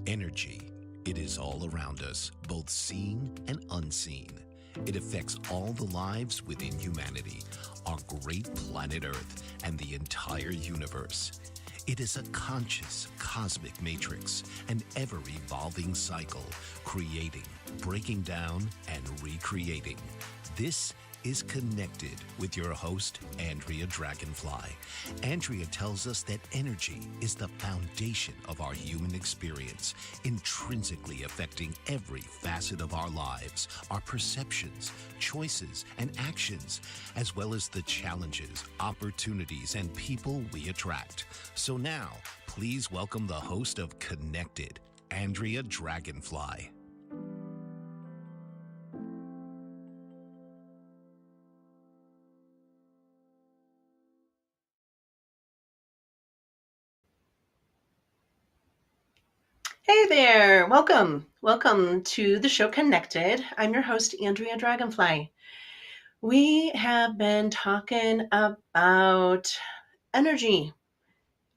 Energy. It is all around us, both seen and unseen. It affects all the lives within humanity, our great planet Earth, and the entire universe. It is a conscious cosmic matrix, an ever-evolving cycle, creating, breaking down, and recreating. This is Connected with your host, Andrea Dragonfly. Andrea tells us that energy is the foundation of our human experience, intrinsically affecting every facet of our lives, our perceptions, choices, and actions, as well as the challenges, opportunities, and people we attract. So now, please welcome the host of Connected, Andrea Dragonfly. Hey there, welcome. Welcome to the show Connected. I'm your host, Andrea Dragonfly. We have been talking about energy,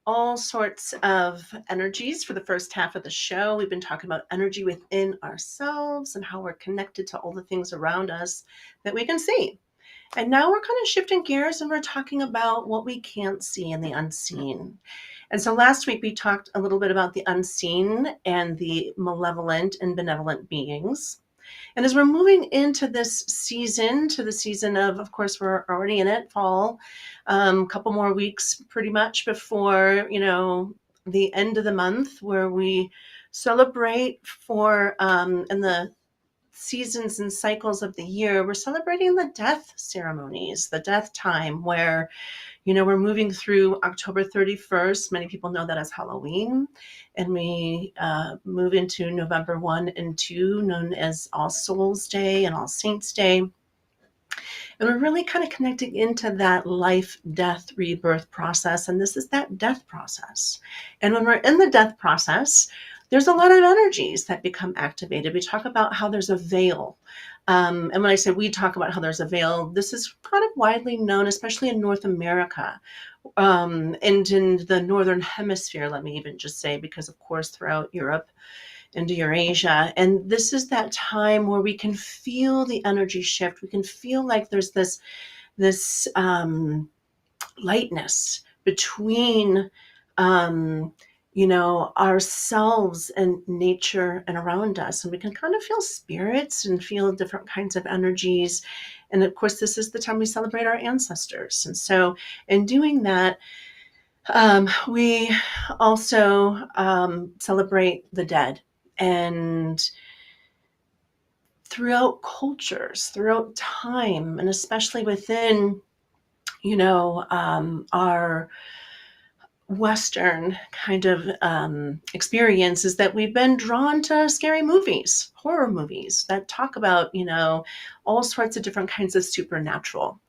all sorts of energies for the first half of the show. We've been talking about energy within ourselves and how we're connected to all the things around us that we can see. And now we're kind of shifting gears and we're talking about what we can't see and the unseen. And so last week we talked a little bit about the unseen and the malevolent and benevolent beings. And as we're moving into this season, to the season of course, we're already in it, fall, a couple more weeks pretty much before, the end of the month where we celebrate for, in the seasons and cycles of the year, we're celebrating the death ceremonies, the death time where we're moving through October 31st. Many people know that as Halloween. And we move into November 1 and 2, known as All Souls Day and All Saints Day. And we're really kind of connecting into that life, death, rebirth process. And this is that death process. And when we're in the death process, there's a lot of energies that become activated. We talk about how there's a veil. And when I say we talk about how there's a veil, this is kind of widely known, especially in North America, and in the Northern Hemisphere, let me even just say, because of course, throughout Europe into Eurasia. And this is that time where we can feel the energy shift. We can feel like there's this lightness between ourselves and nature and around us. And we can kind of feel spirits and feel different kinds of energies. And of course, this is the time we celebrate our ancestors. And so in doing that, we also celebrate the dead. And throughout cultures, throughout time, and especially within, our Western kind of experience, is that we've been drawn to scary movies, horror movies that talk about, all sorts of different kinds of supernatural.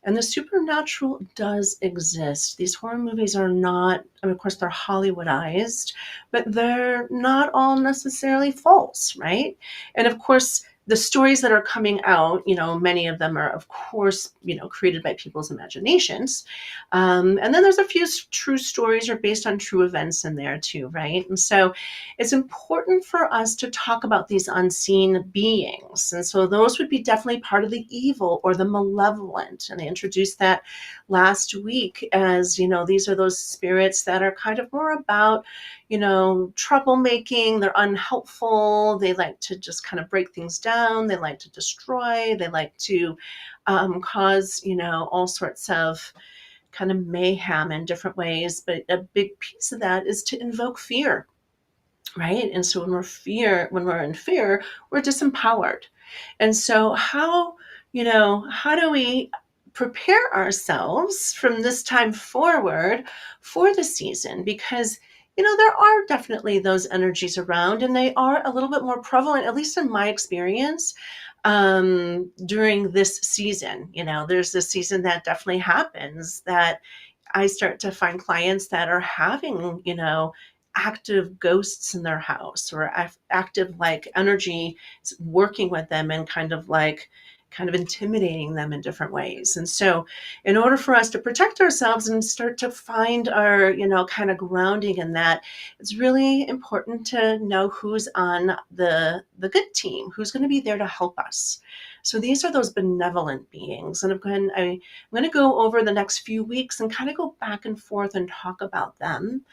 And the supernatural does exist. These horror movies are not, I mean, of course, they're Hollywoodized, but they're not all necessarily false, right? And of course, the stories that are coming out, many of them are, of course, created by people's imaginations. And then there's a few true stories are based on true events in there too, right? And so it's important for us to talk about these unseen beings. And so those would be definitely part of the evil or the malevolent. And I introduced that last week as, these are those spirits that are kind of more about, troublemaking. They're unhelpful. They like to just kind of break things down. They like to destroy. They like to cause, all sorts of kind of mayhem in different ways. But a big piece of that is to invoke fear, right? And so when we're in fear, we're disempowered. And so how do we prepare ourselves from this time forward for the season? Because there are definitely those energies around, and they are a little bit more prevalent, at least in my experience, during this season. There's this season that definitely happens that I start to find clients that are having, active ghosts in their house, or active like energy working with them and kind of kind of intimidating them in different ways. And so in order for us to protect ourselves and start to find our, kind of grounding in that, it's really important to know who's on the good team, who's going to be there to help us. So these are those benevolent beings. And I'm going to go over the next few weeks and kind of go back and forth and talk about them.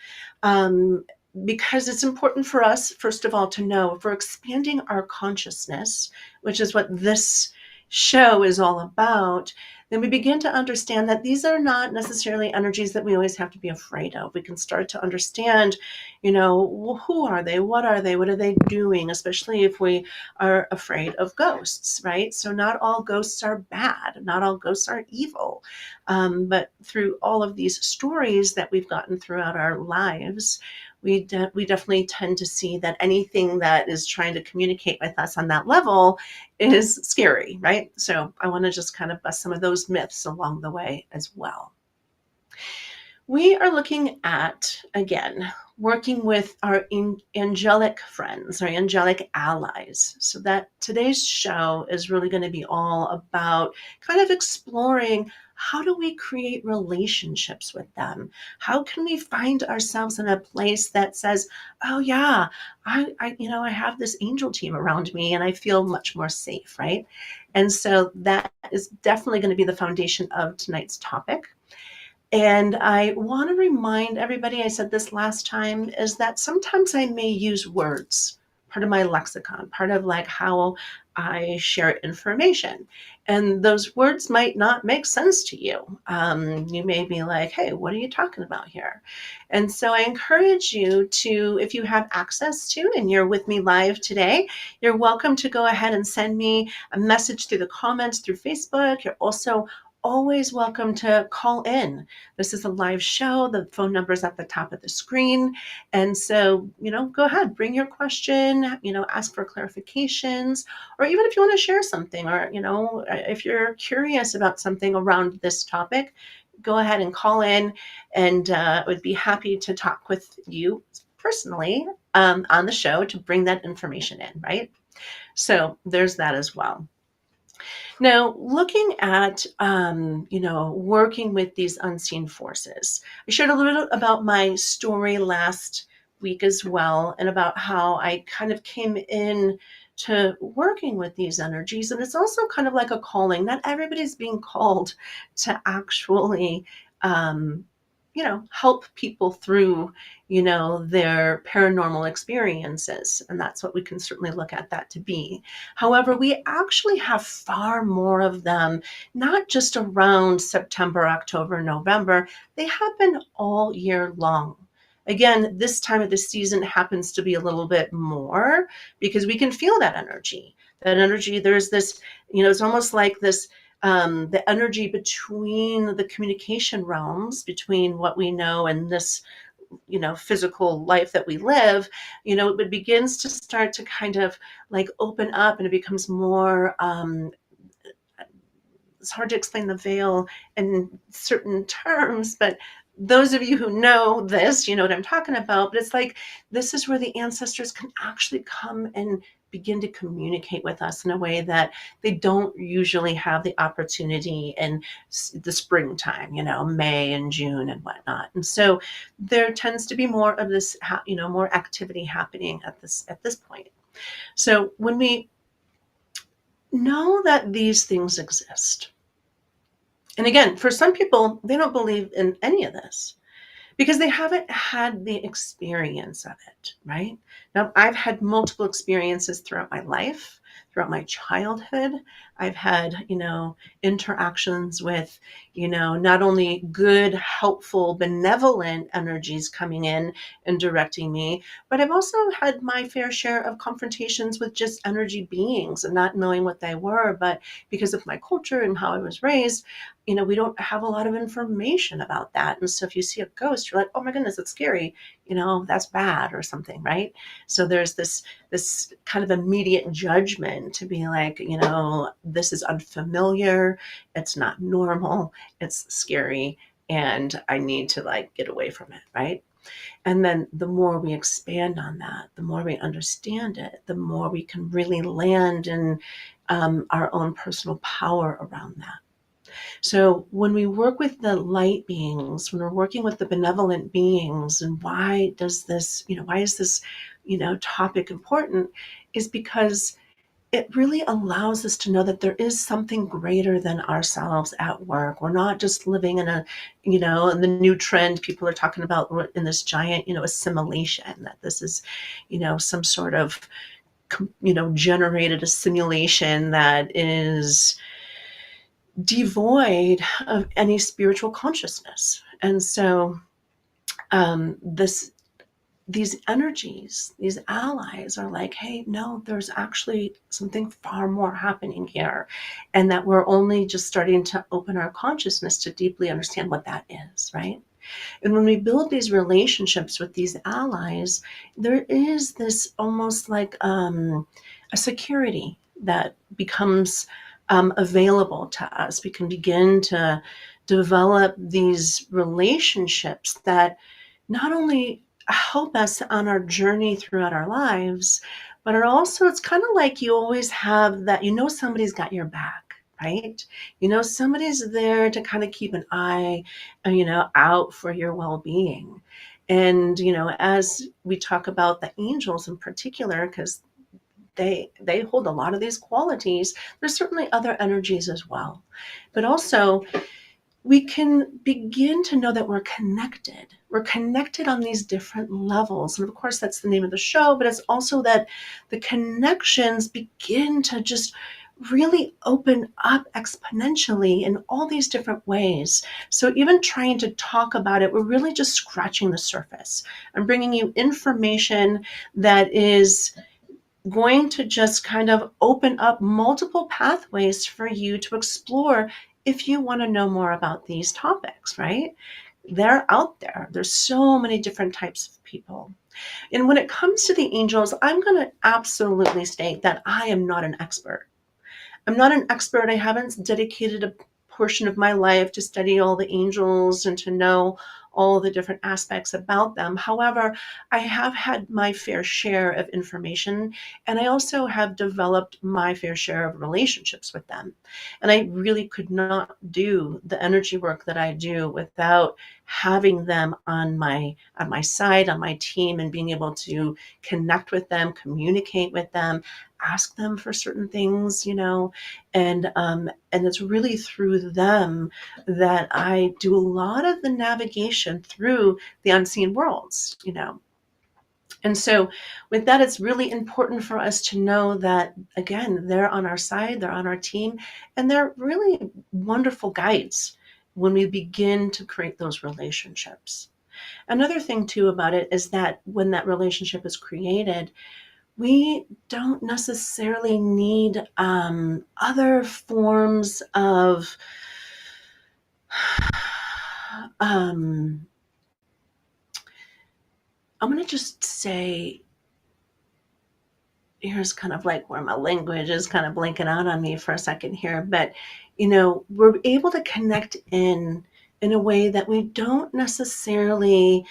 Because it's important for us, first of all, to know if we're expanding our consciousness, which is what this show is all about, then we begin to understand that these are not necessarily energies that we always have to be afraid of. We can start to understand, who are they? What are they? What are they doing? Especially if we are afraid of ghosts, right? So not all ghosts are bad. Not all ghosts are evil. But through all of these stories that we've gotten throughout our lives, we definitely tend to see that anything that is trying to communicate with us on that level is scary, right? So I want to just kind of bust some of those myths along the way as well. We are looking at, again, working with our angelic friends, our angelic allies. So that today's show is really going to be all about kind of exploring, how do we create relationships with them? How can we find ourselves in a place that says, oh yeah, I have this angel team around me and I feel much more safe, right? And so that is definitely going to be the foundation of tonight's topic. And I want to remind everybody, I said this last time, is that sometimes I may use words, part of my lexicon, part of like how I share information. And those words might not make sense to you. You may be like, hey, what are you talking about here? And so I encourage you to, if you have access to, and you're with me live today, you're welcome to go ahead and send me a message through the comments through Facebook. You're also always welcome to call in. This is a live show. The phone number is at the top of the screen. And so, go ahead, bring your question, ask for clarifications, or even if you want to share something, or, if you're curious about something around this topic, go ahead and call in, and I would be happy to talk with you personally on the show to bring that information in, right? So there's that as well. Now, looking at, working with these unseen forces, I shared a little bit about my story last week as well, and about how I kind of came in to working with these energies. And it's also kind of like a calling. Not everybody's being called to actually, help people through, their paranormal experiences. And that's what we can certainly look at that to be. However, we actually have far more of them, not just around September, October, November. They happen all year long. Again, this time of the season happens to be a little bit more because we can feel that energy. That energy, there's this, it's almost like this, the energy between the communication realms, between what we know and this, physical life that we live, it begins to start to kind of like open up, and it becomes more, it's hard to explain the veil in certain terms, but those of you who know this, you know what I'm talking about. But it's like, this is where the ancestors can actually come and begin to communicate with us in a way that they don't usually have the opportunity in the springtime, May and June and whatnot. And so there tends to be more of this, more activity happening at this point. So when we know that these things exist, and again, for some people, they don't believe in any of this because they haven't had the experience of it, right? Now, I've had multiple experiences throughout my life, throughout my childhood. I've had, interactions with, not only good, helpful, benevolent energies coming in and directing me, but I've also had my fair share of confrontations with just energy beings and not knowing what they were. But because of my culture and how I was raised, we don't have a lot of information about that. And so if you see a ghost, you're like, oh my goodness, it's scary. That's bad or something, right? So there's this kind of immediate judgment to be like, this is unfamiliar. It's not normal. It's scary. And I need to get away from it, right? And then the more we expand on that, the more we understand it, the more we can really land in our own personal power around that. So when we work with the light beings, when we're working with the benevolent beings, and why is this, topic important, is because it really allows us to know that there is something greater than ourselves at work. We're not just living in in the new trend people are talking about in this giant, assimilation, that this is, some sort of, generated a simulation that is devoid of any spiritual consciousness. And so this these energies, these allies are like, hey, no, there's actually something far more happening here. And that we're only just starting to open our consciousness to deeply understand what that is, right? And when we build these relationships with these allies, there is this almost like a security that becomes available to us. We can begin to develop these relationships that not only help us on our journey throughout our lives, but are also, it's kind of like you always have that, somebody's got your back, right? Somebody's there to kind of keep an eye, out for your well-being. And, as we talk about the angels in particular, because they hold a lot of these qualities, there's certainly other energies as well. But also, we can begin to know that we're connected. We're connected on these different levels. And of course, that's the name of the show, but it's also that the connections begin to just really open up exponentially in all these different ways. So even trying to talk about it, we're really just scratching the surface. I'm bringing you information that is going to just kind of open up multiple pathways for you to explore if you want to know more about these topics, right? They're out there. There's so many different types of people. And when it comes to the angels, I'm going to absolutely state that I am not an expert. I'm not an expert. I haven't dedicated a portion of my life to study all the angels and to know all the different aspects about them. However, I have had my fair share of information, and I also have developed my fair share of relationships with them. And I really could not do the energy work that I do without having them on my side, on my team, and being able to connect with them, communicate with them, ask them for certain things, and it's really through them that I do a lot of the navigation through the unseen worlds. And so with that, it's really important for us to know that, again, they're on our side, they're on our team, and they're really wonderful guides when we begin to create those relationships. Another thing too about it is that when that relationship is created, we don't necessarily need other forms of I'm going to just say, here's kind of like where my language is kind of blanking out on me for a second here, but we're able to connect in a way that we don't necessarily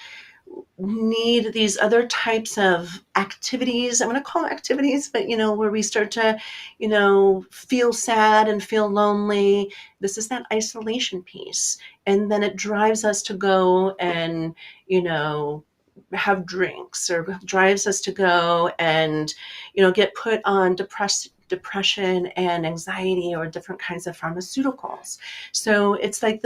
need these other types of activities. I'm going to call them activities, but where we start to, feel sad and feel lonely. This is that isolation piece. And then it drives us to go and, have drinks, or drives us to go and, get put on depression and anxiety or different kinds of pharmaceuticals. So it's like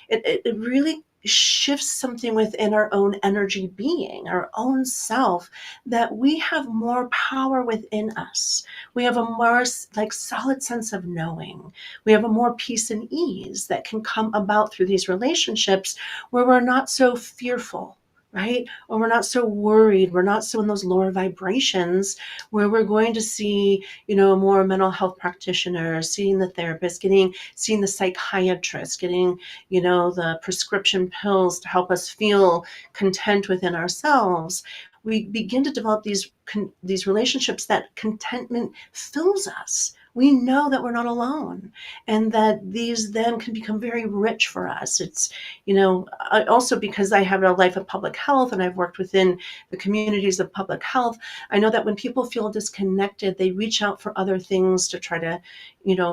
it really shifts something within our own energy being, our own self, that we have more power within us. We have a more solid sense of knowing. We have a more peace and ease that can come about through these relationships, where we're not so fearful, right? Or we're not so worried. We're not so in those lower vibrations, where we're going to see, more mental health practitioners, seeing the therapist, seeing the psychiatrist, getting, the prescription pills to help us feel content within ourselves. We begin to develop these relationships that contentment fills us. we know that we're not alone, and that these then can become very rich for us. It's, also because I have a life of public health and I've worked within the communities of public health, I know that when people feel disconnected, they reach out for other things to try to,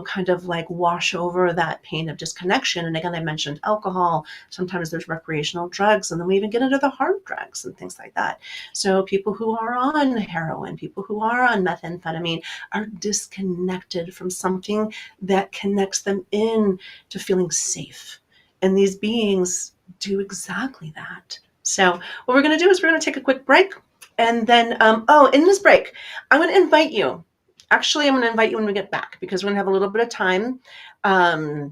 kind of like wash over that pain of disconnection. And again, I mentioned alcohol. Sometimes there's recreational drugs, and then we even get into the hard drugs and things like that. So people who are on heroin, people who are on methamphetamine are disconnected from something that connects them in to feeling safe. And these beings do exactly that. So what we're going to do is we're going to take a quick break. And then, in this break, I'm going to invite you. Actually, I'm going to invite you when we get back, because we're going to have a little bit of time. We're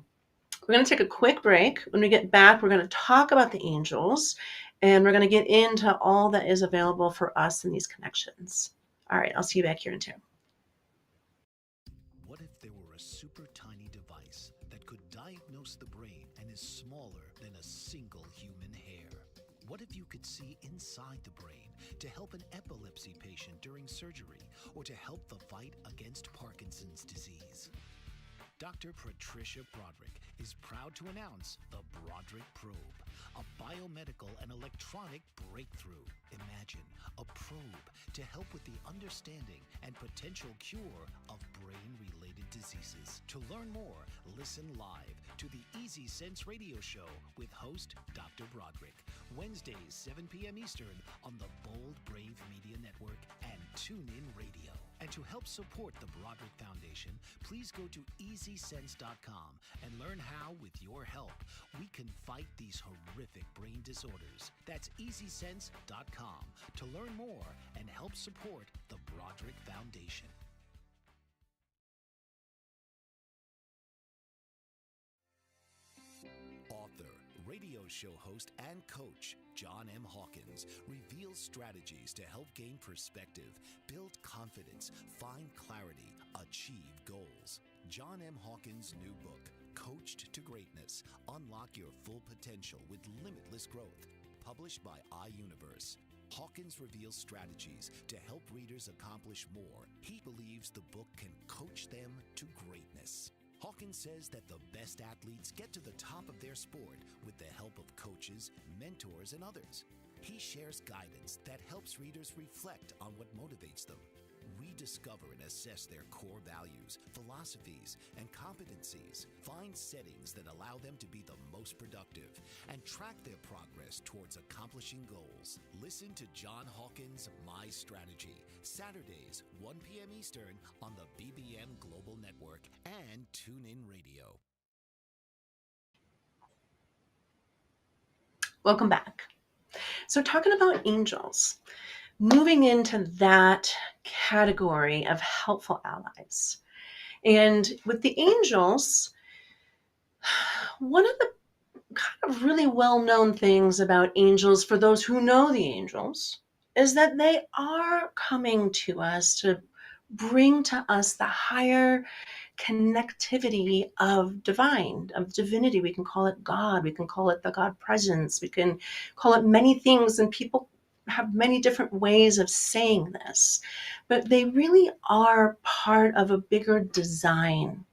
going to take a quick break. When we get back, we're going to talk about the angels, and we're going to get into all that is available for us in these connections. All right, I'll see you back here in 2. What if there were a super tiny device that could diagnose the brain and is smaller than a single human hair? What if you could see inside the brain to help an epilepsy patient during surgery, or to help the fight against Parkinson's disease? Dr. Patricia Broderick is proud to announce the Broderick Probe, a biomedical and electronic breakthrough. Imagine a probe to help with the understanding and potential cure of brain-related diseases. To learn more, listen live to the Easy Sense radio show with host Dr. Broderick, Wednesdays 7 p.m. Eastern on the Bold Brave Media Network and TuneIn Radio. And to help support the Broderick Foundation, please go to EasySense.com and learn how, with your help, we can fight these horrific brain disorders. That's EasySense.com to learn more and help support the Broderick Foundation. Author, radio show host, and coach John M. Hawkins reveals strategies to help gain perspective, build confidence, find clarity, achieve goals. John M. Hawkins' new book, Coached to Greatness: Unlock Your Full Potential with Limitless Growth, published by iUniverse. Hawkins reveals strategies to help readers accomplish more. He believes the book can coach them to greatness. Hawkins says that the best athletes get to the top of their sport with the help of coaches, mentors, and others. He shares guidance that helps readers reflect on what motivates them, rediscover and assess their core values, philosophies, and competencies, find settings that allow them to be the most productive, and track their progress towards accomplishing goals. Listen to John Hawkins' My Strategy, Saturdays, 1 p.m. Eastern on the BBM Global Network and TuneIn Radio. Welcome back. So talking about angels, moving into that category of helpful allies. And with the angels, one of the kind of really well-known things about angels, for those who know the angels, is that they are coming to us to bring to us the higher connectivity of divine, of divinity. We can call it God, we can call it the God presence, we can call it many things, and people have many different ways of saying this, but they really are part of a bigger design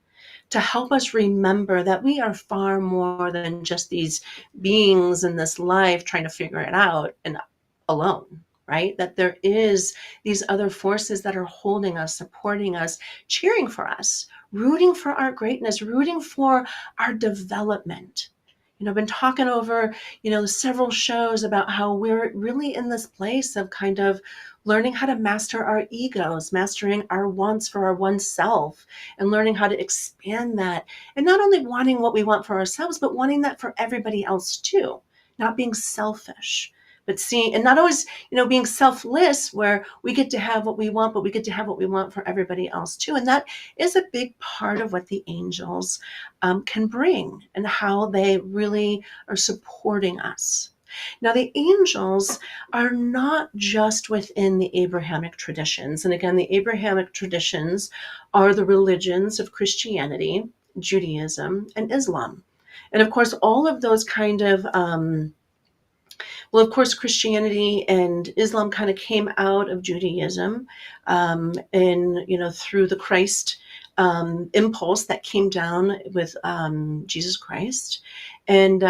to help us remember that we are far more than just these beings in this life trying to figure it out and alone, right? That there is these other forces that are holding us, supporting us, cheering for us, rooting for our greatness, rooting for our development. I've been talking over, several shows about how we're really in this place of kind of learning how to master our egos, mastering our wants for our oneself, and learning how to expand that. And not only wanting what we want for ourselves, but wanting that for everybody else too. Not being selfish, but seeing, and not always, being selfless, where we get to have what we want, but we get to have what we want for everybody else too. And that is a big part of what the angels can bring, and how they really are supporting us. Now, the angels are not just within the Abrahamic traditions. And again, the Abrahamic traditions are the religions of Christianity, Judaism, and Islam. And of course, all of those kind of of course, Christianity and Islam kind of came out of Judaism, and through the Christ impulse that came down with Jesus Christ. And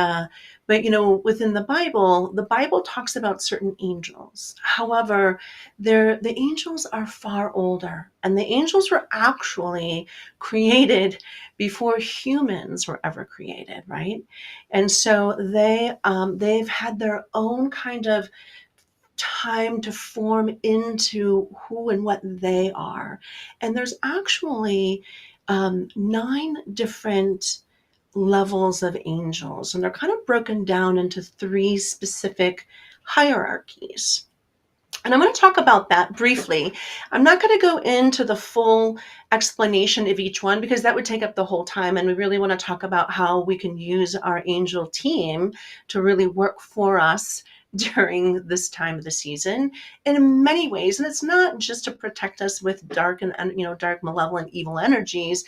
but within the Bible talks about certain angels. However, the angels are far older, and the angels were actually created before humans were ever created, right? And so they've had their own kind of time to form into who and what they are. And there's actually 9 different levels of angels, and they're kind of broken down into 3 specific hierarchies. And I'm going to talk about that briefly. I'm not going to go into the full explanation of each one because that would take up the whole time. And we really want to talk about how we can use our angel team to really work for us during this time of the season in many ways. And it's not just to protect us with dark and dark, malevolent, evil energies.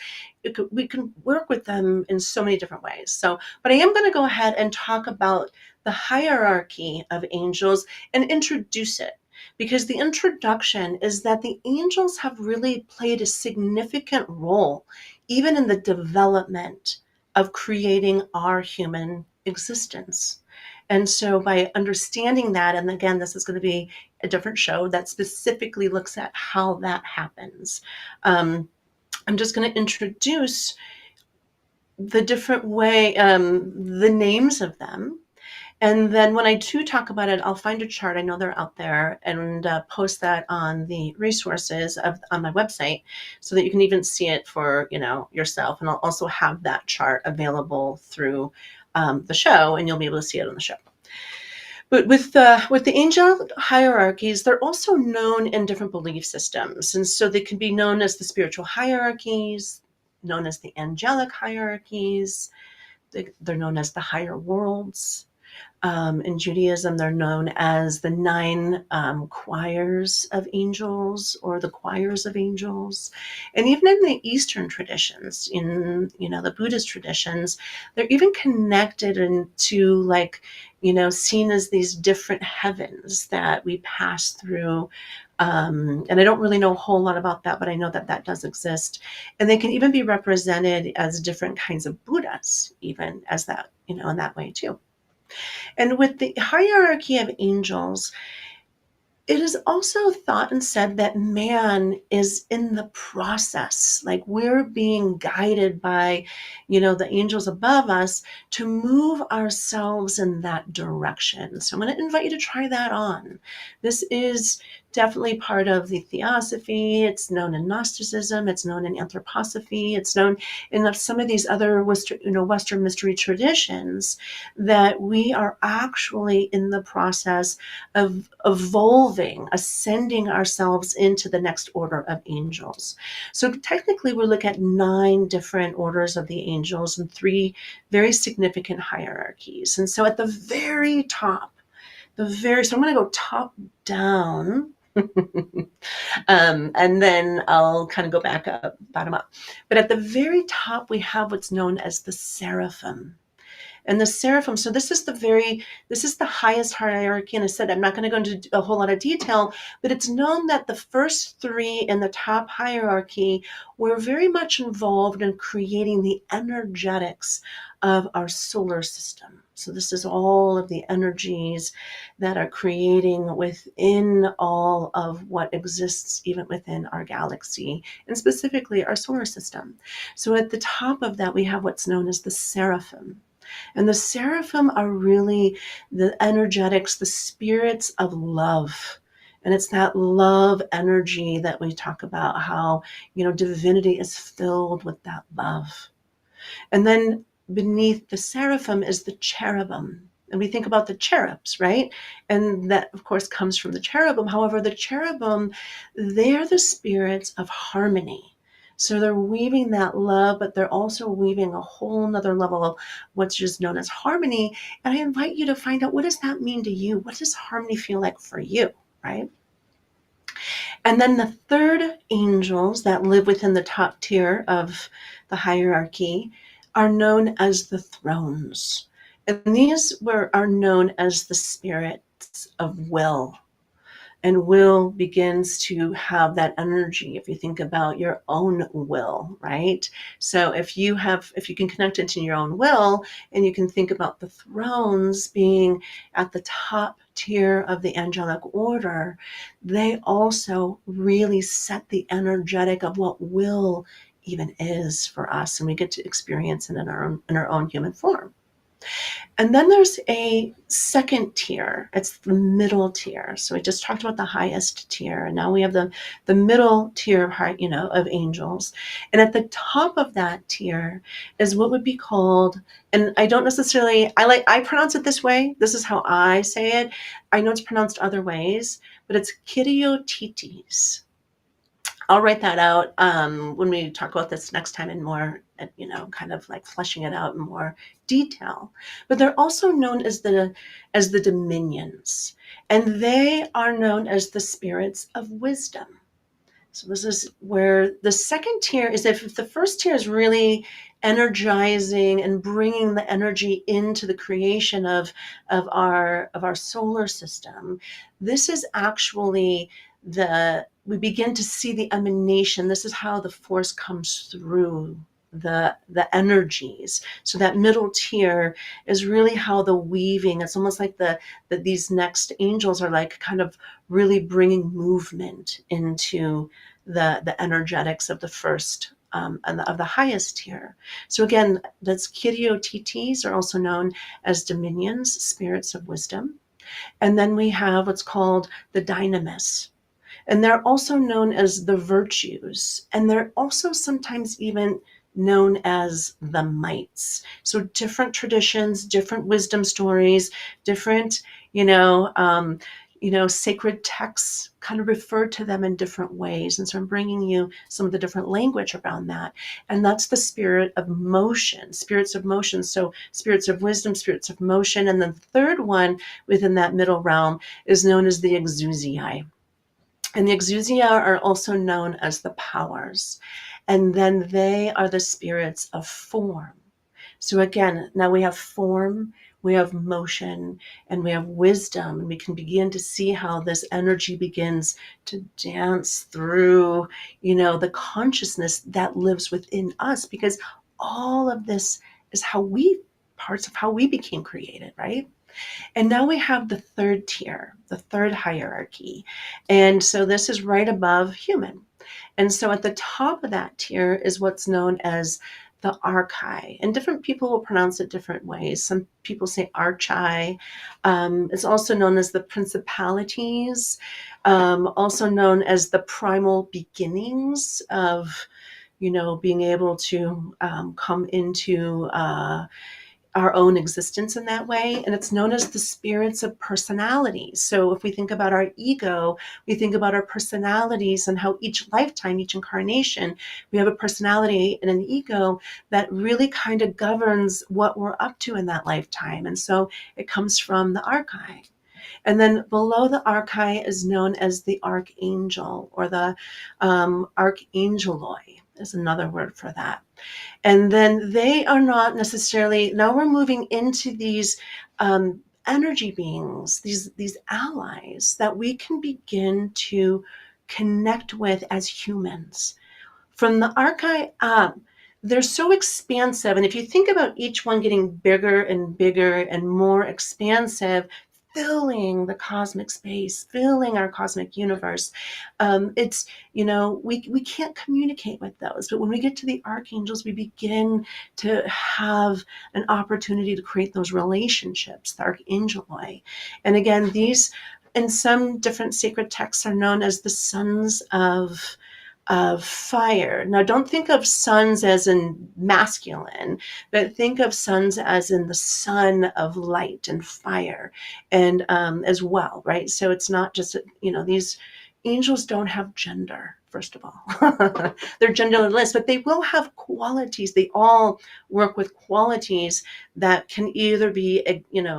We can work with them in so many different ways. But I am going to go ahead and talk about the hierarchy of angels and introduce it, because the introduction is that the angels have really played a significant role even in the development of creating our human existence. And so by understanding that, and again, this is going to be a different show that specifically looks at how that happens. I'm just going to introduce the different way, the names of them. And then when I do talk about it, I'll find a chart. I know they're out there, and post that on the resources on my website so that you can even see it for yourself. And I'll also have that chart available through the show, and you'll be able to see it on the show. But with the angel hierarchies, they're also known in different belief systems. And so they can be known as the spiritual hierarchies, known as the angelic hierarchies. They're known as the higher worlds. In Judaism, they're known as the 9 choirs of angels, or the choirs of angels. And even in the Eastern traditions, in the Buddhist traditions, they're even connected into seen as these different heavens that we pass through. And I don't really know a whole lot about that, but I know that does exist. And they can even be represented as different kinds of Buddhas, even as that, in that way too. And with the hierarchy of angels, it is also thought and said that man is in the process, like we're being guided by, the angels above us to move ourselves in that direction. So I'm going to invite you to try that on. This is definitely part of the theosophy. It's known in Gnosticism. It's known in anthroposophy. It's known in some of these other Western mystery traditions, that we are actually in the process of evolving, ascending ourselves into the next order of angels. So technically, we look at 9 different orders of the angels and 3 very significant hierarchies. And so at the very top, so I'm going to go top down. And then I'll kind of go back up, bottom up. But at the very top, we have what's known as the seraphim. And the seraphim, so this is the highest hierarchy. And I said, I'm not going to go into a whole lot of detail, but it's known that the first 3 in the top hierarchy were very much involved in creating the energetics of our solar system. So this is all of the energies that are creating within all of what exists even within our galaxy, and specifically our solar system. So at the top of that, we have what's known as the seraphim. And the seraphim are really the energetics, the spirits of love. And it's that love energy that we talk about, how, divinity is filled with that love. And then beneath the seraphim is the cherubim. And we think about the cherubs, right? And that, of course, comes from the cherubim. However, the cherubim, they're the spirits of harmony. So they're weaving that love, but they're also weaving a whole nother level of what's just known as harmony. And I invite you to find out, what does that mean to you? What does harmony feel like for you, right? And then the third angels that live within the top tier of the hierarchy are known as the thrones. And these are known as the spirits of will. And will begins to have that energy if you think about your own will, right? So if you can connect into your own will, and you can think about the thrones being at the top tier of the angelic order, they also really set the energetic of what will even is for us, and we get to experience it in our own human form. And then there's a second tier. It's the middle tier. So we just talked about the highest tier, and now we have the middle tier of of angels. And at the top of that tier is what would be called, and I don't necessarily I pronounce it this way. This is how I say it. I know it's pronounced other ways, but it's Kyriotetes. I'll write that out when we talk about this next time in more, kind of like fleshing it out in more detail. But they're also known as the dominions, and they are known as the spirits of wisdom. So this is where the second tier is. If the first tier is really energizing and bringing the energy into the creation of our solar system, this is actually we begin to see the emanation. This is how the force comes through the energies. So that middle tier is really how the weaving. It's almost like these next angels are like kind of really bringing movement into the energetics of the first and of the highest tier. So again, that's Kyriotetes, are also known as dominions, spirits of wisdom. And then we have what's called the dynamis. And they're also known as the virtues. And they're also sometimes even known as the mites. So different traditions, different wisdom stories, different, sacred texts kind of refer to them in different ways. And so I'm bringing you some of the different language around that. And that's the spirit of motion, spirits of motion. So spirits of wisdom, spirits of motion. And then the third one within that middle realm is known as the exousiae. And the exousia are also known as the powers. And then they are the spirits of form. So again, now we have form, we have motion, and we have wisdom. And we can begin to see how this energy begins to dance through, the consciousness that lives within us, because all of this is parts of how we became created, right? And now we have the third tier, the third hierarchy. And so this is right above human. And so at the top of that tier is what's known as the archai. And different people will pronounce it different ways. Some people say archai. It's also known as the principalities, also known as the primal beginnings of, being able to come into our own existence in that way. And it's known as the spirits of personalities. So if we think about our ego, we think about our personalities and how each lifetime, each incarnation, we have a personality and an ego that really kind of governs what we're up to in that lifetime. And so it comes from the archai. And then below the archai is known as the archangel, or the archangeloi is another word for that. And then they are not necessarily, now we're moving into these energy beings, these allies that we can begin to connect with as humans. From the archai up, they're so expansive. And if you think about each one getting bigger and bigger and more expansive, filling the cosmic space, filling our cosmic universe. It's, we can't communicate with those, but when we get to the archangels, we begin to have an opportunity to create those relationships, the archangeloi. And again, these in some different sacred texts are known as the sons of fire. Now, don't think of sons as in masculine, but think of sons as in the sun of light and fire, and as well, right? So it's not just, these angels don't have gender, first of all. They're genderless, but they will have qualities. They all work with qualities that can either be,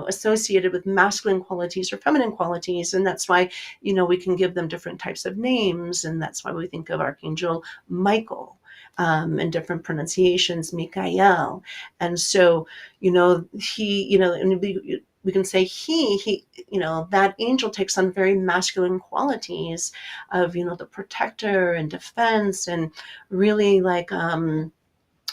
associated with masculine qualities or feminine qualities. And that's why, we can give them different types of names. And that's why we think of Archangel Michael. And different pronunciations, Michael. And so, he, and we can say he, that angel takes on very masculine qualities of, the protector and defense, and really like,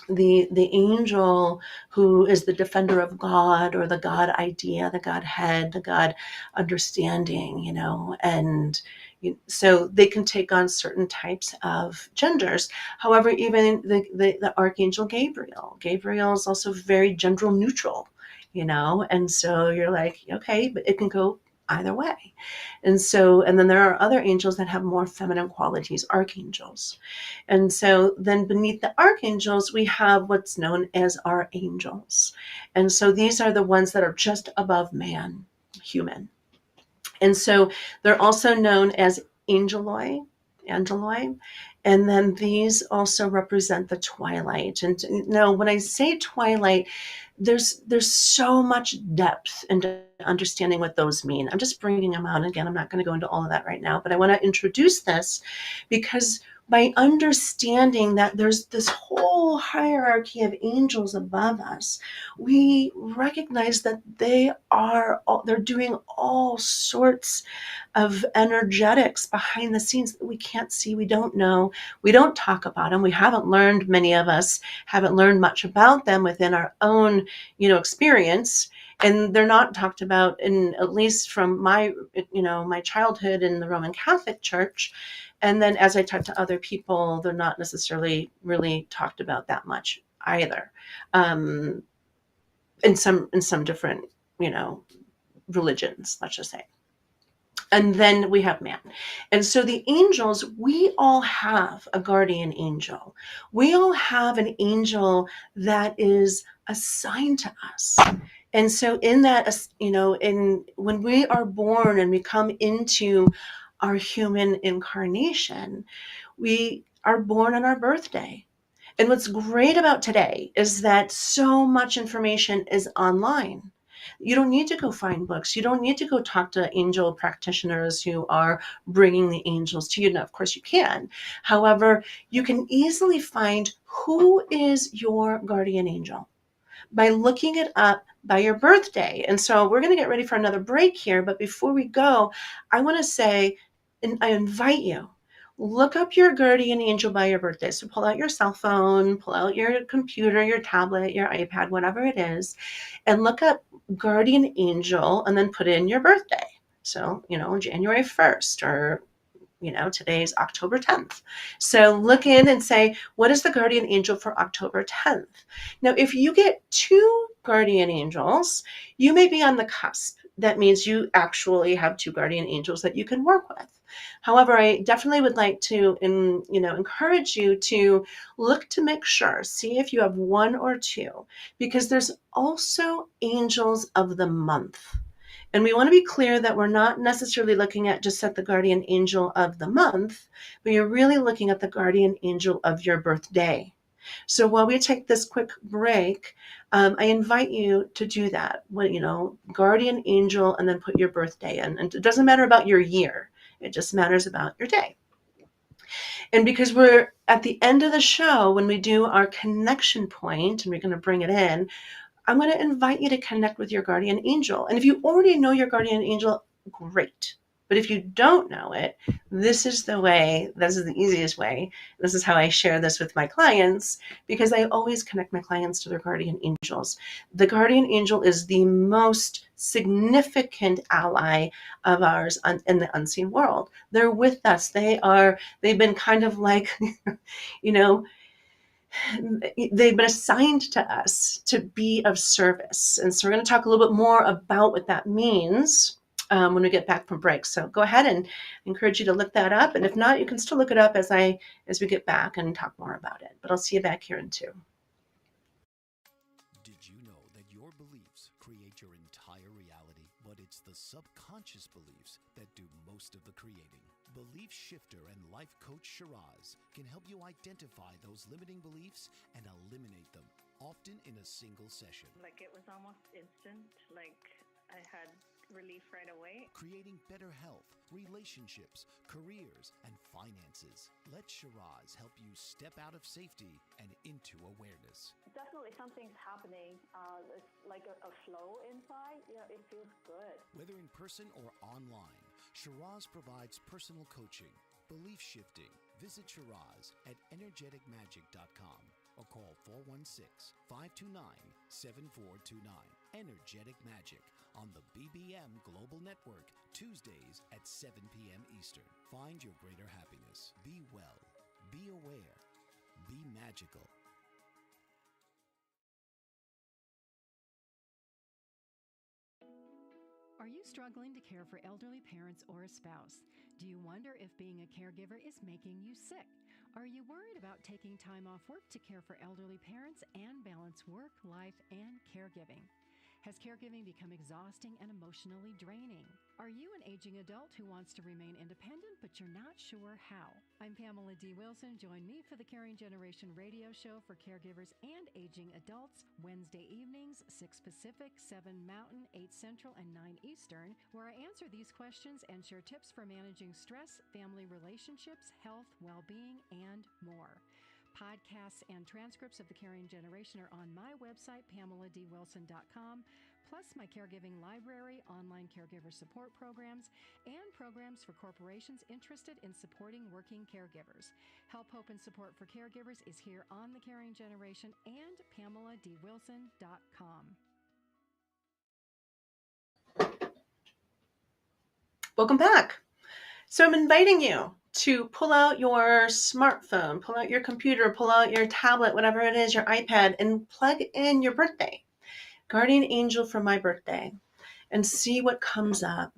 the angel who is the defender of God, or the God idea, the Godhead, the God understanding, and so they can take on certain types of genders. However, even the Archangel Gabriel is also very gender neutral, and so you're like, okay, but it can go either way. And then there are other angels that have more feminine qualities, archangels. And so then beneath the archangels, we have what's known as our angels. And so these are the ones that are just above man, human. And so they're also known as angeloi. And then these also represent the twilight. And when I say twilight, there's so much depth into understanding what those mean. I'm just bringing them out. Again, I'm not going to go into all of that right now, but I want to introduce this because by understanding that there's this whole hierarchy of angels above us, we recognize that they're doing all sorts of energetics behind the scenes that we can't see, we don't know, we don't talk about them, we haven't learned, many of us haven't learned much about them within our own, experience. And they're not talked about, in at least from my childhood in the Roman Catholic Church. And then as I talk to other people, they're not necessarily really talked about that much either. In some different, religions, let's just say. And then we have man. And so the angels, we all have a guardian angel. We all have an angel that is assigned to us. And so in that, when we are born and we come into our human incarnation, we are born on our birthday. And what's great about today is that so much information is online. You don't need to go find books. You don't need to go talk to angel practitioners who are bringing the angels to you. Now, of course, you can. However, you can easily find who is your guardian angel by looking it up by your birthday. And so we're going to get ready for another break here. But before we go, I want to say, and I invite you, look up your guardian angel by your birthday. So pull out your cell phone, pull out your computer, your tablet, your iPad, whatever it is, and look up guardian angel and then put in your birthday. So, January 1st, or today's October 10th. So look in and say, what is the guardian angel for October 10th? Now, if you get 2 guardian angels, you may be on the cusp. That means you actually have 2 guardian angels that you can work with. However, I definitely would like to, encourage you to look to make sure, see if you have 1 or 2, because there's also angels of the month. And we want to be clear that we're not necessarily looking at just at the guardian angel of the month, but you're really looking at the guardian angel of your birthday. So while we take this quick break, I invite you to do that. Guardian angel, and then put your birthday in. And it doesn't matter about your year. It just matters about your day. And because we're at the end of the show, when we do our connection point, and we're going to bring it in, I'm going to invite you to connect with your guardian angel. And if you already know your guardian angel, great. But if you don't know it, this is the easiest way. This is how I share this with my clients, because I always connect my clients to their guardian angels. The guardian angel is the most significant ally of ours in the unseen world. They're with us. They've been kind of like, they've been assigned to us to be of service. And so we're going to talk a little bit more about what that means when we get back from break. So go ahead, and encourage you to look that up. And if not, you can still look it up as we get back and talk more about it. But I'll see you back here in 2. Did you know that your beliefs create your entire reality, but it's the subconscious beliefs that do most of the creating? Belief shifter and life coach Shiraz can help you identify those limiting beliefs and eliminate them, often in a single session. Like, it was almost instant, like I had relief right away. Creating better health, relationships, careers, and finances. Let Shiraz help you step out of safety and into awareness. Definitely something's happening. It's like a flow inside. It feels Whether in person or online, Shiraz provides personal coaching, belief shifting. Visit Shiraz at energeticmagic.com or call 416-529-7429. Energetic Magic on the BBM Global Network, Tuesdays at 7 p.m. Eastern. Find your greater happiness. Be well. Be aware. Be magical. Are you struggling to care for elderly parents or a spouse? Do you wonder if being a caregiver is making you sick? Are you worried about taking time off work to care for elderly parents and balance work, life, and caregiving? Has caregiving become exhausting and emotionally draining? Are you an aging adult who wants to remain independent, but you're not sure how? I'm Pamela D. Wilson. Join me for the Caring Generation radio show for caregivers and aging adults, Wednesday evenings, 6 Pacific, 7 Mountain, 8 Central, and 9 Eastern, where I answer these questions and share tips for managing stress, family relationships, health, well-being, and more. Podcasts and transcripts of the Caring Generation are on my website, PamelaDWilson.com, plus my caregiving library, online caregiver support programs, and programs for corporations interested in supporting working caregivers. Help, hope, and support for caregivers is here on the Caring Generation and PamelaDWilson.com. Welcome back. So I'm inviting you to pull out your smartphone, pull out your computer, pull out your tablet, whatever it is, your iPad, and plug in your birthday, Guardian Angel for my birthday, and see what comes up.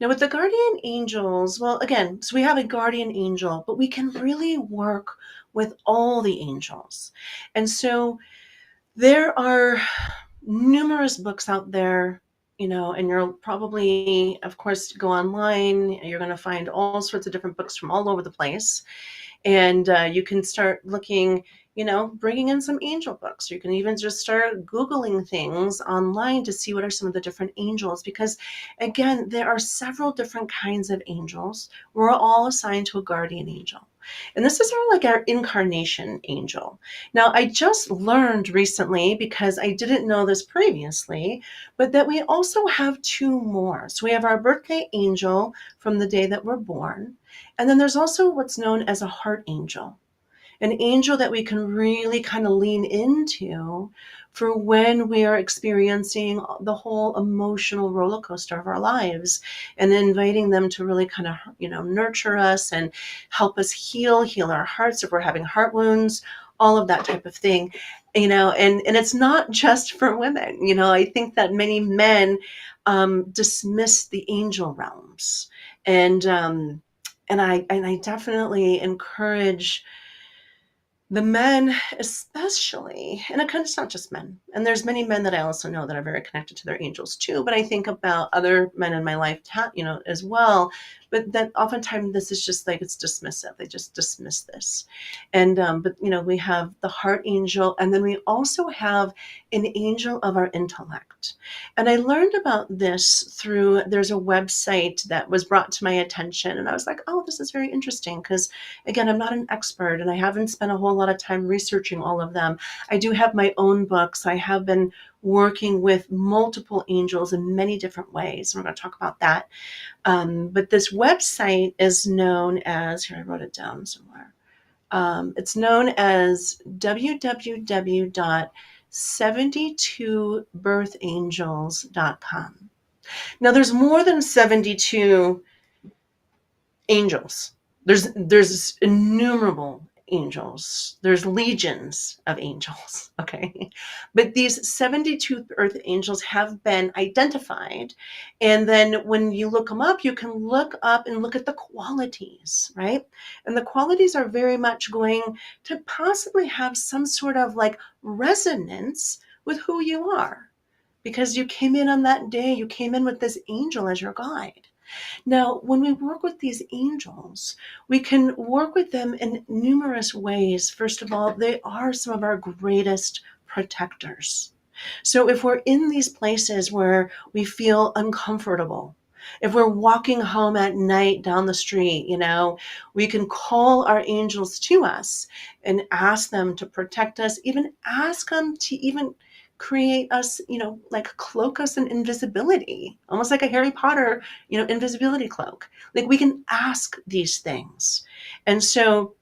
Now with the Guardian Angels, well, again, so we have a Guardian Angel, but we can really work with all the angels. And so there are numerous books out there, and you'll probably, of course, go online. You're going to find all sorts of different books from all over the place. And you can start looking, bringing in some angel books. You can even just start Googling things online to see what are some of the different angels. Because, again, there are several different kinds of angels. We're all assigned to a guardian angel. And this is our incarnation angel. Now, I just learned recently, because I didn't know this previously, but that we also have two more. So we have our birthday angel from the day that we're born. And then there's also what's known as a heart angel, an angel that we can really kind of lean into for when we are experiencing the whole emotional roller coaster of our lives, and inviting them to really kind of, nurture us and help us heal our hearts if we're having heart wounds, all of that type of thing, and it's not just for women. I think that many men dismiss the angel realms, and I definitely encourage the men especially, and it's not just men, and there's many men that I also know that are very connected to their angels too, but I think about other men in my life, as well, but that oftentimes this is just it's dismissive. They just dismiss this. And, but we have the heart angel, and then we also have an angel of our intellect. And I learned about this there's a website that was brought to my attention, and I was like, oh, this is very interesting, because again, I'm not an expert, and I haven't spent a whole lot of time researching all of them. I do have my own books. I have been working with multiple angels in many different ways. We're going to talk about that. But this website is known as, here, I wrote it down somewhere. It's known as www.72birthangels.com. Now, there's more than 72 angels. There's innumerable angels. There's legions of angels, okay? But these 72 earth angels have been identified. And then when you look them up, you can look up and look at the qualities, right? And the qualities are very much going to possibly have some sort of resonance with who you are. Because you came in on that day, you came in with this angel as your guide. Now, when we work with these angels, we can work with them in numerous ways. First of all, they are some of our greatest protectors. So if we're in these places where we feel uncomfortable, if we're walking home at night down the street, we can call our angels to us and ask them to protect us, even ask them to even create us, like cloak us in invisibility, almost like a Harry Potter, invisibility cloak. Like we can ask these things. And so,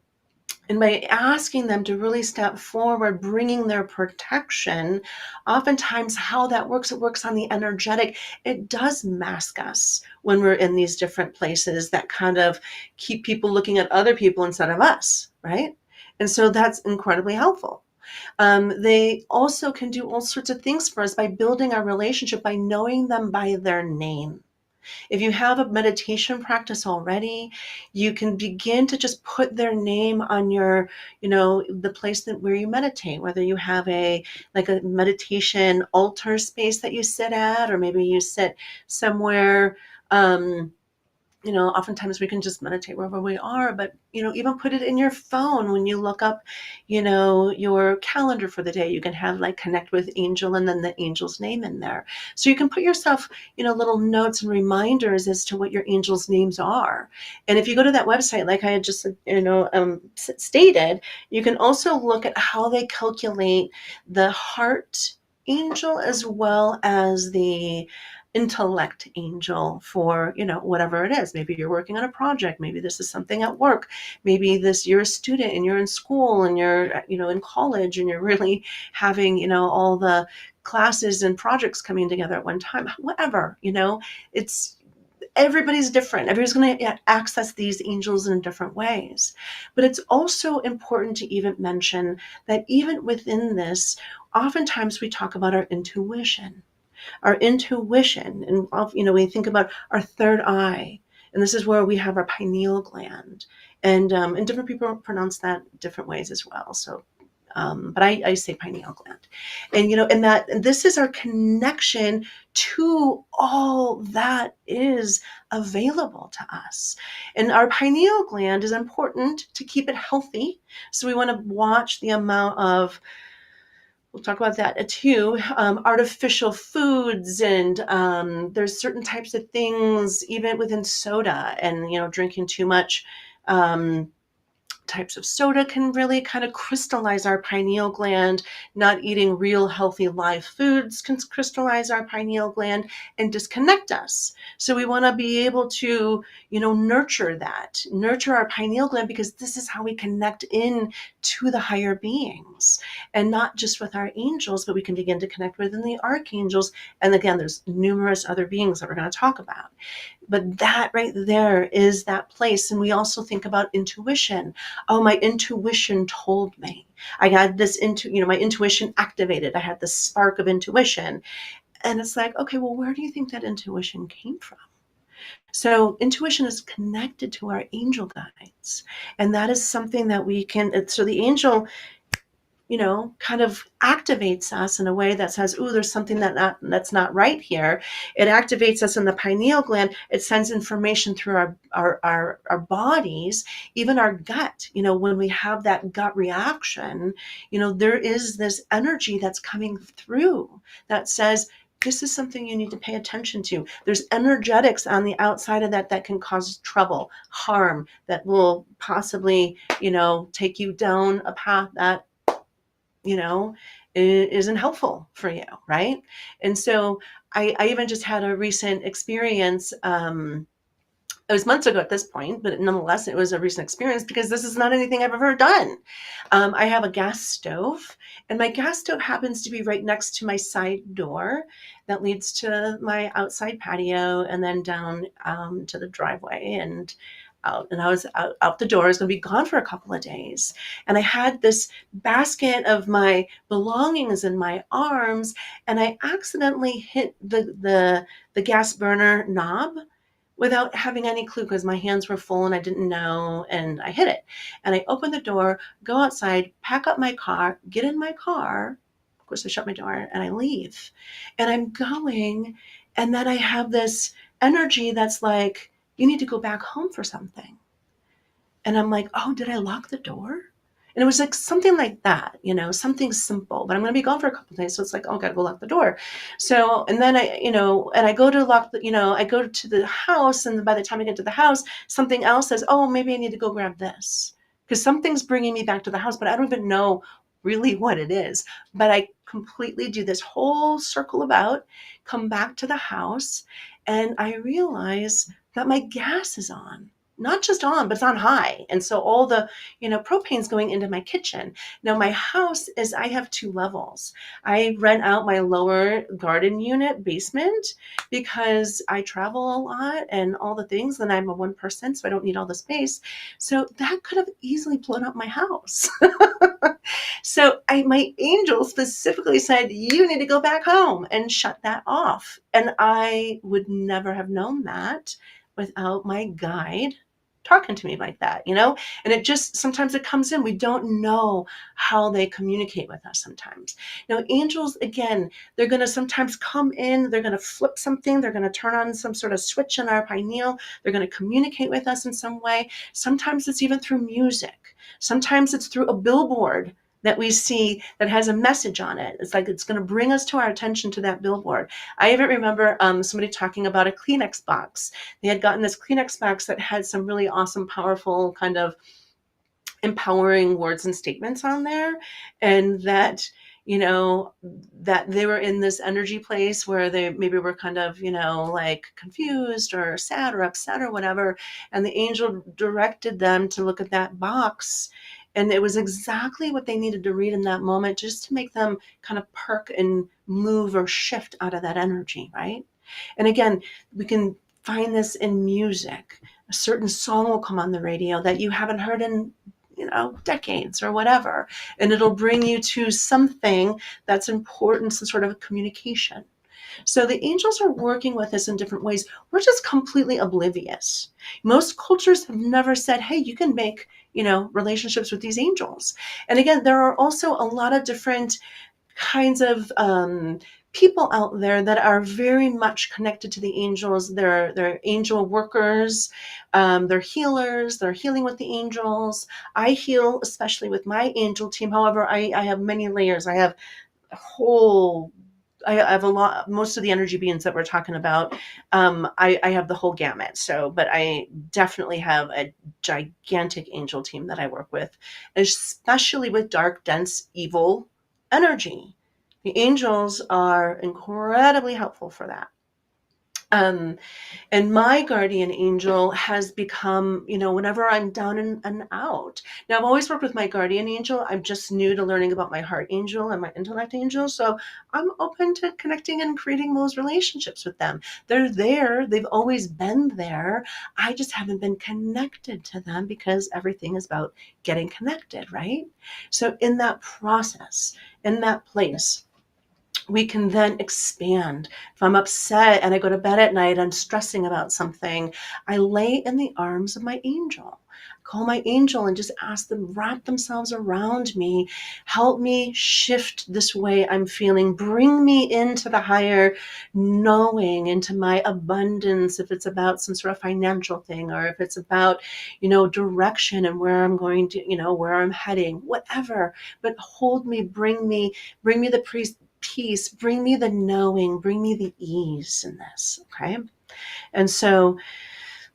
and by asking them to really step forward, bringing their protection, oftentimes how that works, it works on the energetic. It does mask us when we're in these different places that kind of keep people looking at other people instead of us, right? And so that's incredibly helpful. They also can do all sorts of things for us by building our relationship, by knowing them by their name. If you have a meditation practice already, you can begin to just put their name on your, the place where you meditate, whether you have a meditation altar space that you sit at, or maybe you sit somewhere, oftentimes we can just meditate wherever we are, but, even put it in your phone when you look up, your calendar for the day. You can have connect with angel and then the angel's name in there. So you can put yourself, little notes and reminders as to what your angel's names are. And if you go to that website, like I had just, stated, you can also look at how they calculate the heart angel as well as the intellect angel for whatever it is. Maybe you're working on a project, maybe this is something at work, maybe you're a student and you're in school and you're in college and you're really having all the classes and projects coming together at one time. Whatever, it's everybody's different. Everybody's going to access these angels in different ways. But it's also important to even mention that even within this, oftentimes we talk about our intuition. And we think about our third eye, and this is where we have our pineal gland, and different people pronounce that different ways as well. So, but I say pineal gland, and this is our connection to all that is available to us. And our pineal gland is important to keep it healthy. So we want to watch the amount of, we'll talk about that too, artificial foods, and there's certain types of things, even within soda, and drinking too much types of soda can really kind of crystallize our pineal gland. Not eating real healthy live foods can crystallize our pineal gland and disconnect us. So we want to be able to, nurture our pineal gland, because this is how we connect in to the higher beings, and not just with our angels, but we can begin to connect with the archangels. And again, there's numerous other beings that we're going to talk about. But that right there is that place. And we also think about intuition. Oh, my intuition told me. I had this my intuition activated. I had this spark of intuition. And it's like, okay, well, where do you think that intuition came from? So intuition is connected to our angel guides. And that is something that we can, so the angel, kind of activates us in a way that says, "Ooh, there's something that's not right here." It activates us in the pineal gland. It sends information through our bodies, even our gut. When we have that gut reaction, there is this energy that's coming through that says, this is something you need to pay attention to. There's energetics on the outside of that can cause trouble, harm, that will possibly, take you down a path that isn't helpful for you, right? And so I even just had a recent experience. It was months ago at this point, but nonetheless, it was a recent experience because this is not anything I've ever done. I have a gas stove, and my gas stove happens to be right next to my side door that leads to my outside patio and then down to the driveway and out. And I was out the door. I was going to be gone for a couple of days. And I had this basket of my belongings in my arms, and I accidentally hit the gas burner knob without having any clue, because my hands were full and I didn't know, and I hit it. And I opened the door, go outside, pack up my car, get in my car. Of course, I shut my door and I leave. And I'm going, and then I have this energy that's like, you need to go back home for something. And I'm like, oh, did I lock the door? And it was like something like that, something simple, but I'm going to be gone for a couple of days. So it's like, oh, I got to go lock the door. So, and then I go to lock I go to the house. And by the time I get to the house, something else says, oh, maybe I need to go grab this, because something's bringing me back to the house, but I don't even know really what it is. But I completely do this whole circle about, come back to the house, and I realize that my gas is on. Not just on, but it's on high. And so all the, propane's going into my kitchen. Now my house is, I have 2 levels. I rent out my lower garden unit basement because I travel a lot and all the things, and I'm a one person, so I don't need all the space. So that could have easily blown up my house. So my angel specifically said, you need to go back home and shut that off. And I would never have known that without my guide talking to me like that, and it just, sometimes it comes in. We don't know how they communicate with us sometimes. Now, angels, again, they're going to sometimes come in, they're going to flip something, they're going to turn on some sort of switch in our pineal, they're going to communicate with us in some way. Sometimes it's even through music. Sometimes it's through a billboard that we see that has a message on it. It's like it's going to bring us to our attention to that billboard. I even remember somebody talking about a Kleenex box. They had gotten this Kleenex box that had some really awesome, powerful, kind of empowering words and statements on there, and that that they were in this energy place where they maybe were kind of like confused or sad or upset or whatever, and the angel directed them to look at that box, and it was exactly what they needed to read in that moment, just to make them kind of perk and move or shift out of that energy, right? And again, we can find this in music. A certain song will come on the radio that you haven't heard in decades or whatever, and it'll bring you to something that's important, some sort of communication. So the angels are working with us in different ways. We're just completely oblivious. Most cultures have never said, hey, you can make relationships with these angels. And again, there are also a lot of different kinds of people out there that are very much connected to the angels. They're angel workers, they're healers, they're healing with the angels. I heal especially with my angel team. However, I have many layers. I have a lot, most of the energy beings that we're talking about. I have the whole gamut. So, but I definitely have a gigantic angel team that I work with, especially with dark, dense, evil energy. The angels are incredibly helpful for that. And my guardian angel has become, whenever I'm down and out. Now, I've always worked with my guardian angel. I'm just new to learning about my heart angel and my intellect angel. So I'm open to connecting and creating those relationships with them. They're there. They've always been there. I just haven't been connected to them because everything is about getting connected, right? So in that process, in that place, we can then expand. If I'm upset and I go to bed at night, I'm stressing about something, I lay in the arms of my angel. Call my angel and just ask them, wrap themselves around me, help me shift this way I'm feeling, bring me into the higher knowing, into my abundance, if it's about some sort of financial thing, or if it's about, direction and where I'm going to, where I'm heading, whatever. But hold me, bring me the peace, bring me the knowing, bring me the ease in this. Okay. And so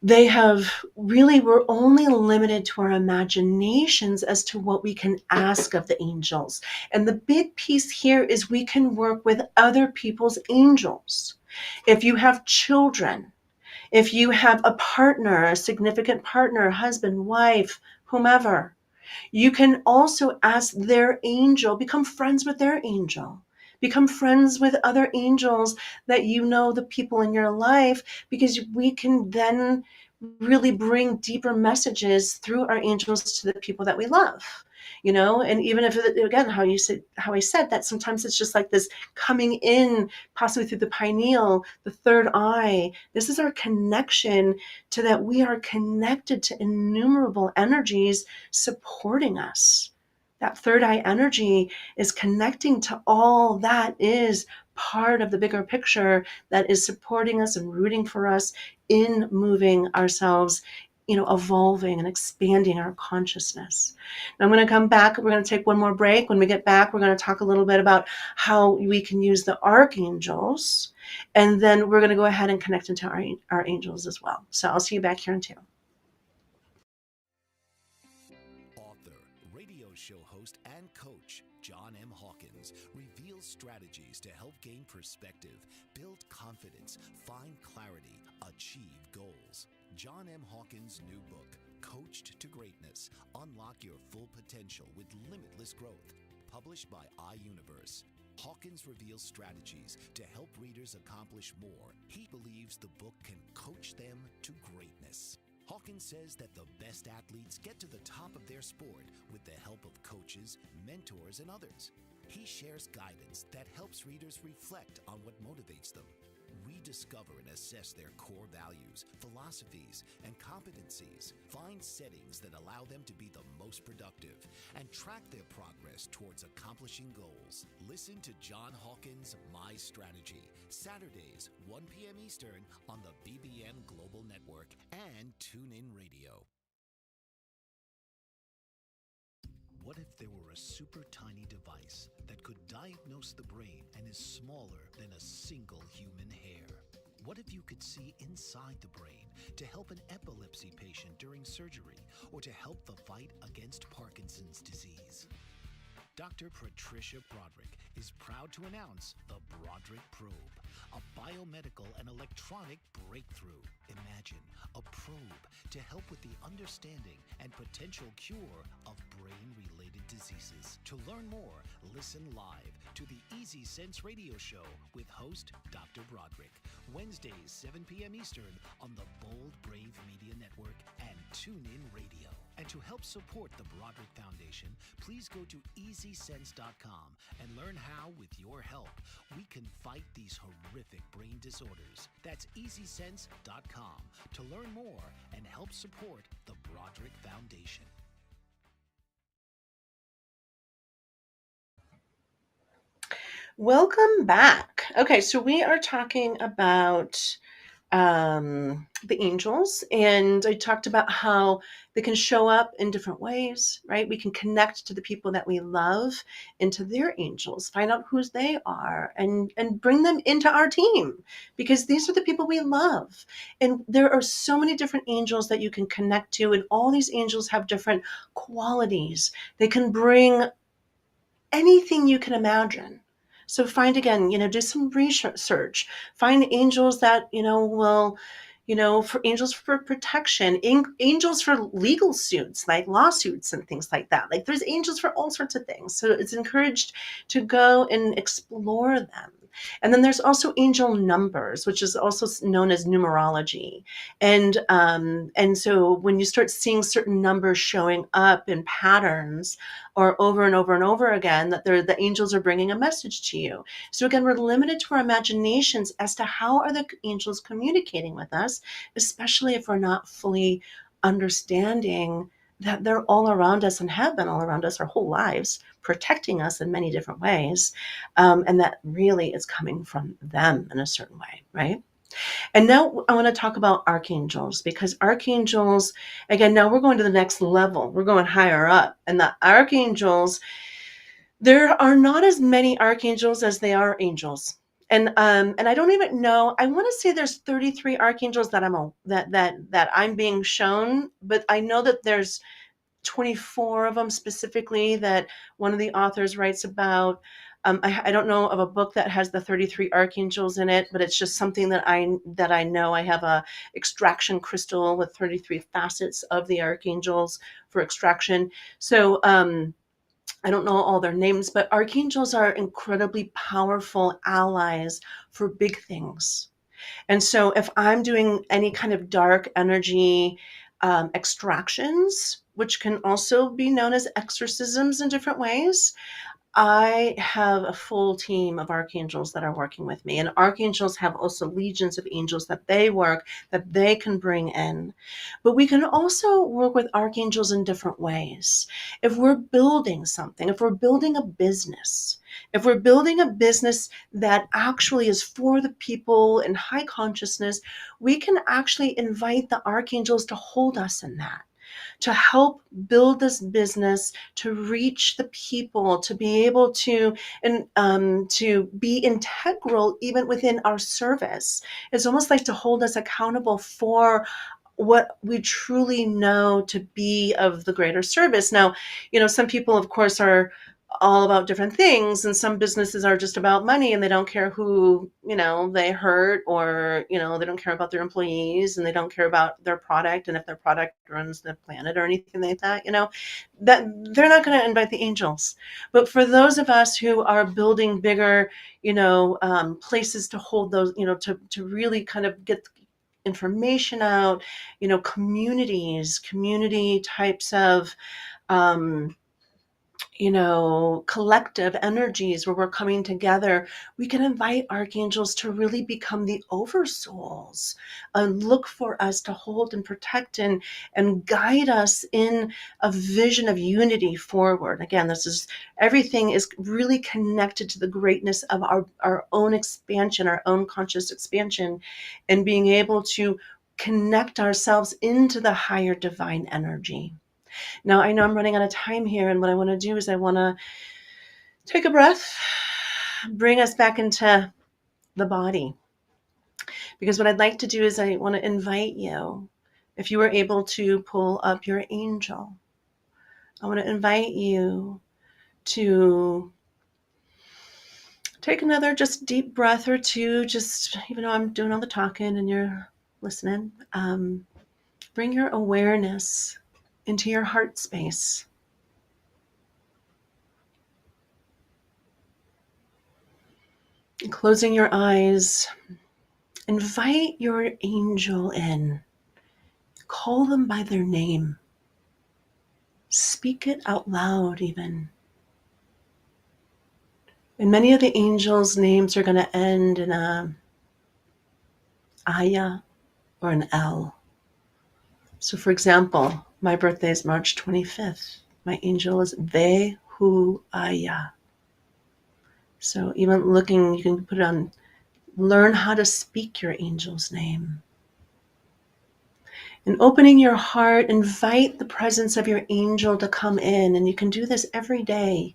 we're only limited to our imaginations as to what we can ask of the angels. And the big piece here is we can work with other people's angels. If you have children, if you have a partner, a significant partner, husband, wife, whomever, you can also ask their angel, become friends with their angel. Become friends with other angels that the people in your life, because we can then really bring deeper messages through our angels to the people that we love. And even if, again, how I said that sometimes it's just like this coming in, possibly through the pineal, the third eye. This is our connection to that. We are connected to innumerable energies supporting us. That third eye energy is connecting to all that is part of the bigger picture that is supporting us and rooting for us in moving ourselves, evolving and expanding our consciousness. Now I'm going to come back. We're going to take one more break. When we get back, we're going to talk a little bit about how we can use the archangels, and then we're going to go ahead and connect into our angels as well. So I'll see you back here in 2. Author, radio show host, and coach strategies to help gain perspective, build confidence, find clarity, achieve goals. John M. Hawkins' new book, Coached to Greatness, Unlock Your Full Potential with Limitless Growth, published by iUniverse. Hawkins reveals strategies to help readers accomplish more. He believes the book can coach them to greatness. Hawkins says that the best athletes get to the top of their sport with the help of coaches, mentors, and others. He shares guidance that helps readers reflect on what motivates them, rediscover and assess their core values, philosophies, and competencies, find settings that allow them to be the most productive, and track their progress towards accomplishing goals. Listen to John Hawkins' My Strategy, Saturdays, 1 p.m. Eastern on the BBM Global Network and TuneIn Radio. What if there were a super tiny device that could diagnose the brain and is smaller than a single human hair? What if you could see inside the brain to help an epilepsy patient during surgery or to help the fight against Parkinson's disease? Dr. Patricia Broderick is proud to announce the Broderick Probe, a biomedical and electronic breakthrough. Imagine a probe to help with the understanding and potential cure of brain-related diseases. To learn more, listen live to the Easy Sense radio show with host Dr. Broderick, Wednesdays 7 p.m. Eastern on the Bold Brave Media Network and TuneIn Radio. And to help support the Broderick Foundation, please go to EasySense.com and learn how, with your help, we can fight these horrific brain disorders. That's EasySense.com to learn more and help support the Broderick Foundation. Welcome back. Okay, so we are talking about the angels, and I talked about how they can show up in different ways, right? We can connect to the people that we love into their angels, find out who they are, and bring them into our team, because these are the people we love. And there are so many different angels that you can connect to, and all these angels have different qualities. They can bring anything you can imagine. So find, again, do some research, find angels that, will, for angels for protection, angels for legal suits, like lawsuits and things like that. Like, there's angels for all sorts of things. So it's encouraged to go and explore them. And then there's also angel numbers, which is also known as numerology. And so when you start seeing certain numbers showing up in patterns or over and over and over again, that the angels are bringing a message to you. So again, we're limited to our imaginations as to how are the angels communicating with us, especially if we're not fully understanding that they're all around us and have been all around us our whole lives, protecting us in many different ways. And that really is coming from them in a certain way, right? And now I want to talk about archangels, because archangels, again, now we're going to the next level. We're going higher up. And the archangels, there are not as many archangels as they are angels. And I don't even know. I want to say there's 33 archangels that I'm being shown, but I know that there's 24 of them specifically that one of the authors writes about. I don't know of a book that has the 33 archangels in it, but it's just something that I know. I have a extraction crystal with 33 facets of the archangels for extraction. So I don't know all their names, but archangels are incredibly powerful allies for big things. And so if I'm doing any kind of dark energy extractions, which can also be known as exorcisms in different ways, I have a full team of archangels that are working with me. And archangels have also legions of angels that they can bring in. But we can also work with archangels in different ways. If we're building something, if we're building a business, that actually is for the people in high consciousness, we can actually invite the archangels to hold us in that, to help build this business, to reach the people, to be able to, and to be integral even within our service. It's almost like to hold us accountable for what we truly know to be of the greater service. Now, some people, of course, are all about different things, and some businesses are just about money and they don't care who they hurt, or they don't care about their employees, and they don't care about their product, and if their product ruins the planet or anything like that, that they're not going to invite the angels. But for those of us who are building bigger places to hold those, to really kind of get information out, community types of um, collective energies where we're coming together, we can invite archangels to really become the oversouls and look for us to hold and protect and guide us in a vision of unity forward. Again, everything is really connected to the greatness of our own expansion, our own conscious expansion, and being able to connect ourselves into the higher divine energy. Now, I know I'm running out of time here, and what I want to do is I want to take a breath, bring us back into the body. Because what I'd like to do is I want to invite you, if you were able to pull up your angel, I want to invite you to take another just deep breath or two, just even though I'm doing all the talking and you're listening. Bring your awareness into your heart space. Closing your eyes, invite your angel in. Call them by their name. Speak it out loud even. And many of the angels' names are going to end in a Aya or an L. So for example, my birthday is March 25th. My angel is Vehu Aya. So even looking, you can put it on, learn how to speak your angel's name. And opening your heart, invite the presence of your angel to come in. And you can do this every day.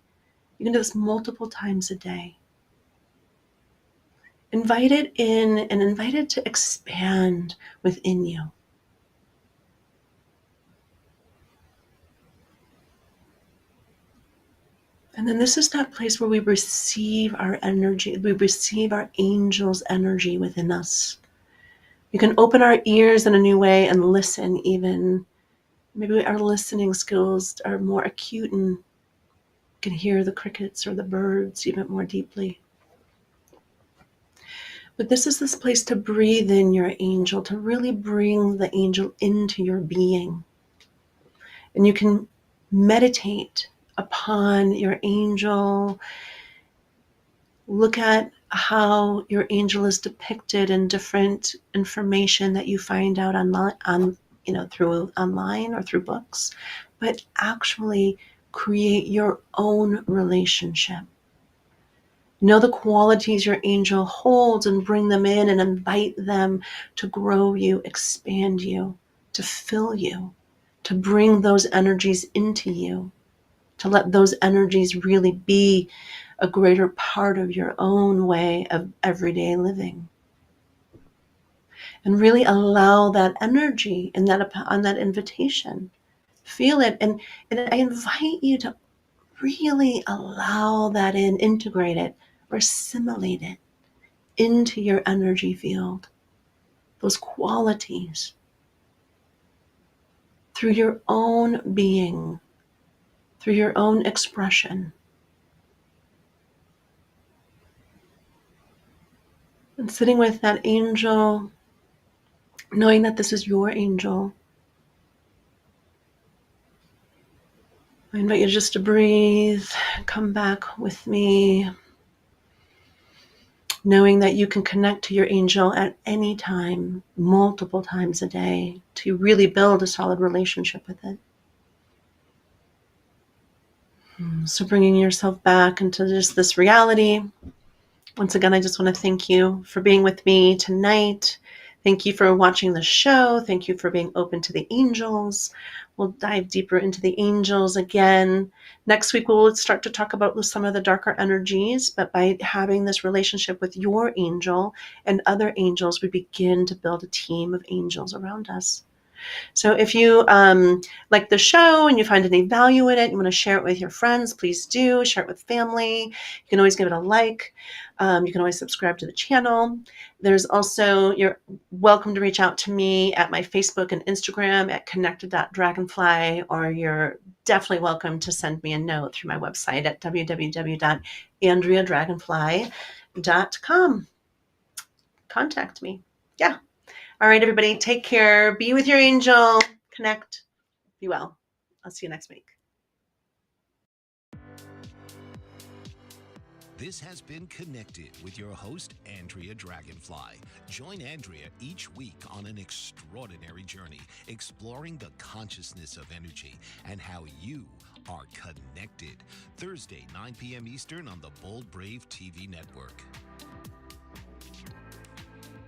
You can do this multiple times a day. Invite it in and invite it to expand within you. And then this is that place where we receive our energy, we receive our angel's energy within us. We can open our ears in a new way and listen even. Maybe our listening skills are more acute and can hear the crickets or the birds even more deeply. But this is this place to breathe in your angel, to really bring the angel into your being. And you can meditate upon your angel. Look at how your angel is depicted in different information that you find out through online or through books, but actually create your own relationship. Know the qualities your angel holds and bring them in and invite them to grow you, expand you, to fill you, to bring those energies into you, to let those energies really be a greater part of your own way of everyday living. And really allow that energy and on that invitation. Feel it. And I invite you to really allow that in, integrate it, or assimilate it into your energy field. Those qualities through your own being, through your own expression. And sitting with that angel, knowing that this is your angel. I invite you just to breathe, come back with me, knowing that you can connect to your angel at any time, multiple times a day, to really build a solid relationship with it. So bringing yourself back into just this reality. Once again, I just want to thank you for being with me tonight. Thank you for watching the show. Thank you for being open to the angels. We'll dive deeper into the angels again. Next week, we'll start to talk about some of the darker energies, but by having this relationship with your angel and other angels, we begin to build a team of angels around us. So if you like the show and you find any value in it, you want to share it with your friends, please do. Share it with family. You can always give it a like. You can always subscribe to the channel. There's also, you're welcome to reach out to me at my Facebook and Instagram at connected.dragonfly, or you're definitely welcome to send me a note through my website at www.andreadragonfly.com. Contact me. Yeah. All right, everybody, take care. Be with your angel. Connect. Be well. I'll see you next week. This has been Connected with your host, Andrea Dragonfly. Join Andrea each week on an extraordinary journey, exploring the consciousness of energy and how you are connected. Thursday, 9 p.m. Eastern on the Bold Brave TV network.